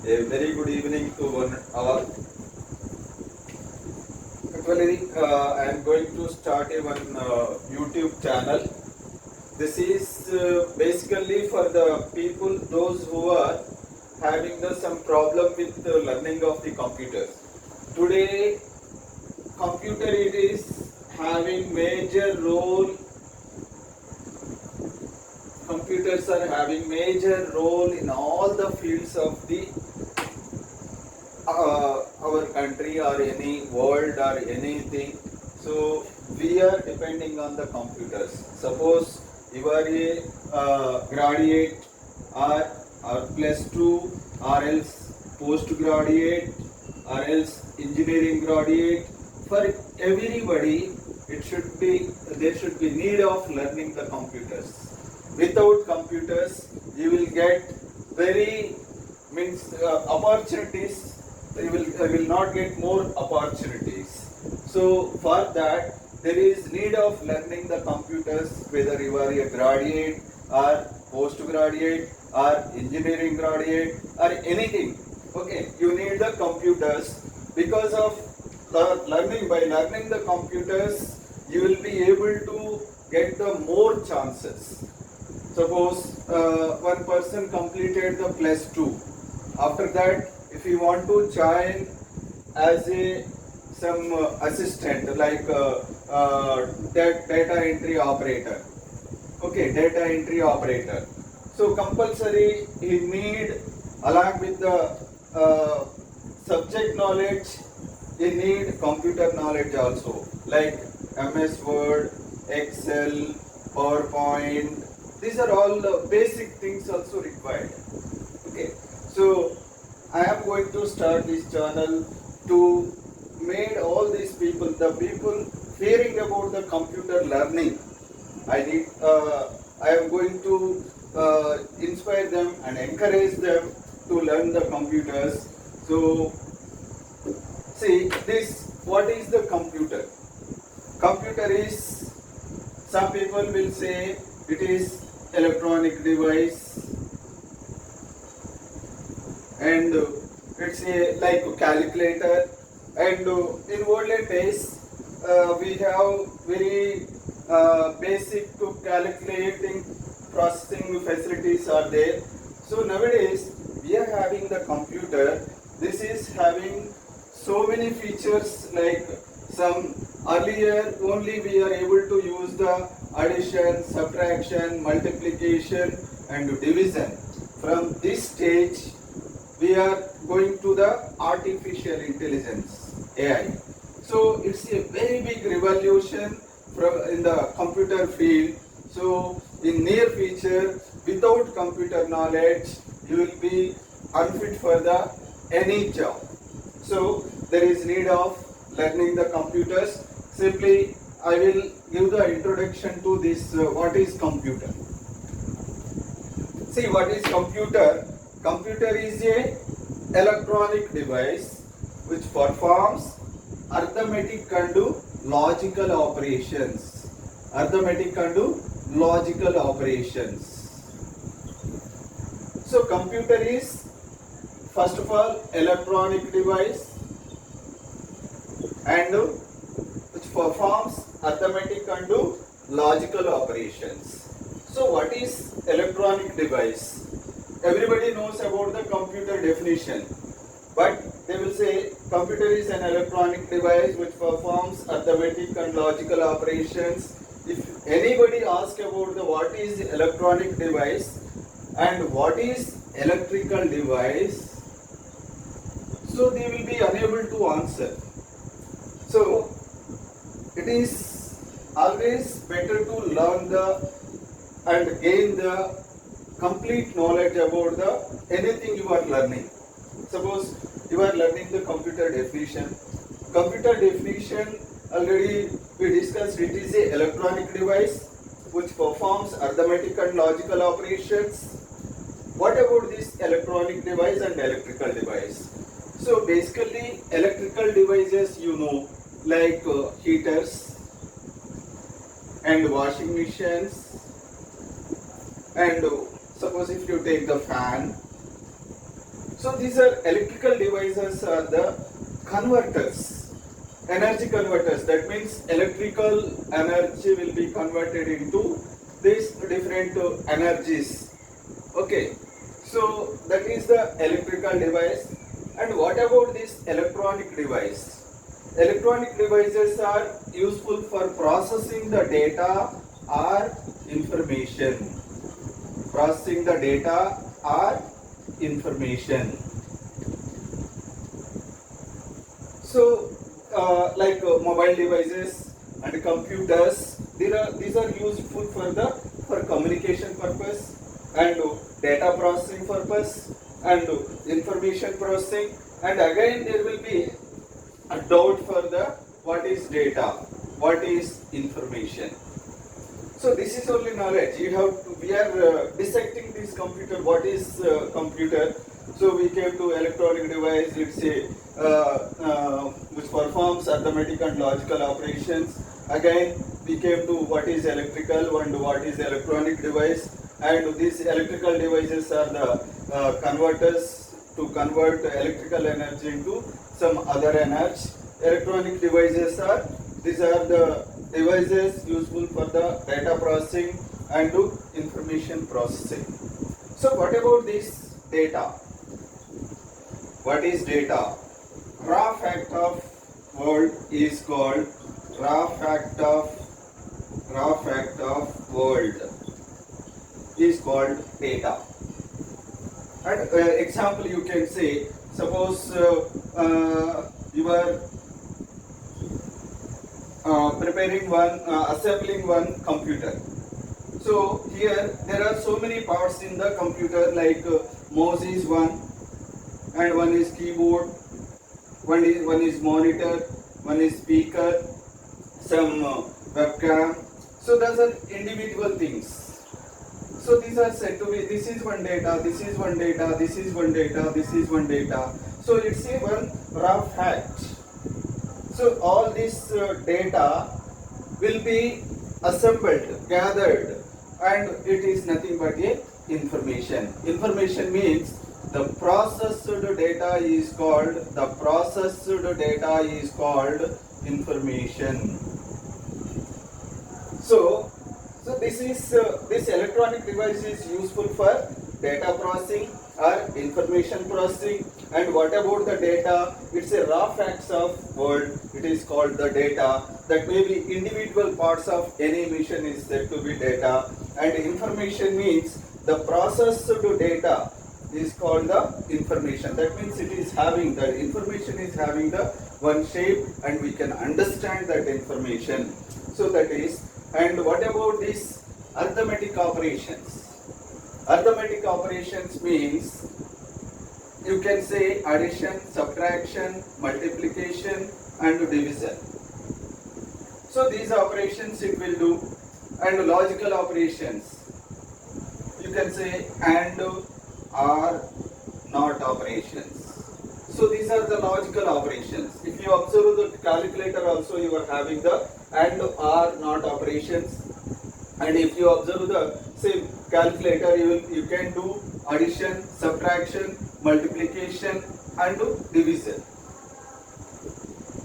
A very good evening to one all. Actually, I am going to start a one YouTube channel. This is basically for the people, those who are having some problem with the learning of the computers. Today, computer it is having major role. Computers are having major role in all the fields of the our country or any world or anything. So we are depending on the computers. Suppose you are a graduate or plus two or else postgraduate or else engineering graduate. For everybody, it should be there should be need of learning the computers. Without computers, you will get very means opportunities will not get more opportunities. So for that there is need of learning the computers, whether you are a graduate or postgraduate or engineering graduate or anything. Okay, you need the computers because of learning. By learning the computers, you will be able to get the more chances. Suppose one person completed the plus 2. After that, if you want to join as a some assistant like data entry operator, okay, data entry operator. So compulsory he need, along with the subject knowledge, he need computer knowledge also, like MS Word, Excel, PowerPoint. These are all basic things also required. Okay, so I am going to start this channel to make all these people, the people fearing about the computer learning. I am going to inspire them and encourage them to learn the computers. So see this. What is the computer? Computer is, some people will say it is electronic device, and it's a like a calculator. And in olden days we have very basic to calculating processing facilities are there. So nowadays we are having the computer. This is having so many features, like some earlier only we are able to use the addition, subtraction, multiplication and division. From this stage we are going to the artificial intelligence, AI. So it's a very big revolution in the computer field. So in near future, without computer knowledge, you will be unfit for the any job. So there is need of learning the computers. Simply I will give the introduction to this. What is computer? See, what is computer? Computer is a electronic device which performs arithmetic and logical operations. Arithmetic and logical operations. So computer is, first of all, electronic device and which performs arithmetic and logical operations. So what is electronic device? Everybody knows about the computer definition, but they will say computer is an electronic device which performs arithmetic and logical operations. If anybody asks about the what is electronic device and what is electrical device, so they will be unable to answer. So it is always better to learn and gain the complete knowledge about the anything you are learning. Suppose you are learning the computer definition. Computer definition already we discussed. It is a electronic device which performs arithmetic and logical operations. What about this electronic device and electrical device? So basically electrical devices, you know, like heaters and washing machines, and suppose if you take the fan, So these are electrical devices are the converters, energy converters. That means electrical energy will be converted into these different energies. Okay, so that is the electrical device. And what about this electronic device? Electronic devices are useful for processing the data or information. Processing the data or information. So, mobile devices and computers, these are useful for communication purpose and data processing purpose and information processing. And again, there will be a doubt for the what is data, what is information. So this is only knowledge. We are dissecting this computer. What is computer? So we came to electronic device. Let's say which performs arithmetic and logical operations. Again, we came to what is electrical and what is electronic device. And these electrical devices are the converters to convert electrical energy into some other energy. Electronic devices are these are the devices useful for the data processing and information processing. So what about this data? What is data? Raw fact of world is called raw fact of world is called data. And example you can say, suppose you are assembling one computer. So here there are so many parts in the computer, like mouse is one, and one is keyboard, one is monitor, one is speaker, some webcam. So those are individual things. So these are said to be, this is one data, this is one data, this is one data, this is one data. So it's a one raw fact. So all this data will be assembled, gathered, and it is nothing but a information. Information means the processed data is called information. So this electronic device is useful for data processing or information processing. And what about the data? It's a raw facts of world. It is called the data. That may be individual parts of any machine is said to be data. And information means the processed data is called the information. That means it is having the information is having the one shape, and we can understand that information. So that is. And what about this arithmetic operations? Arithmetic operations means you can say addition, subtraction, multiplication, and division. So these operations it will do. And logical operations, you can say and, or, not operations. So these are the logical operations. If you observe the calculator also, you are having the and, or, not operations. And if you observe the same calculator, you can do addition, subtraction, multiplication, and division.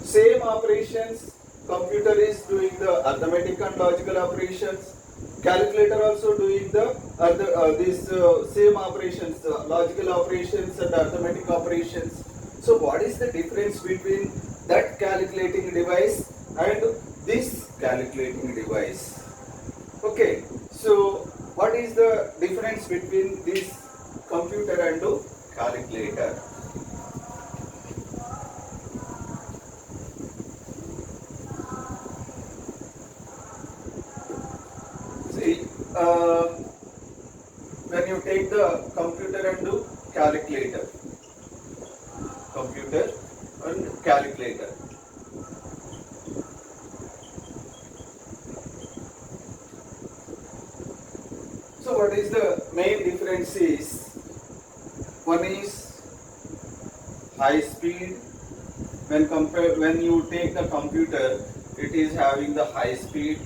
Same operations, computer is doing the arithmetic and logical operations. Calculator also doing the same operations, logical operations and arithmetic operations. So what is the difference between that calculating device and this calculating device? Okay, so what is the difference between this computer and calculator? See, when you take the computer and calculator, so what is the main difference is, one is high speed. When you take the computer, it is having the high speed.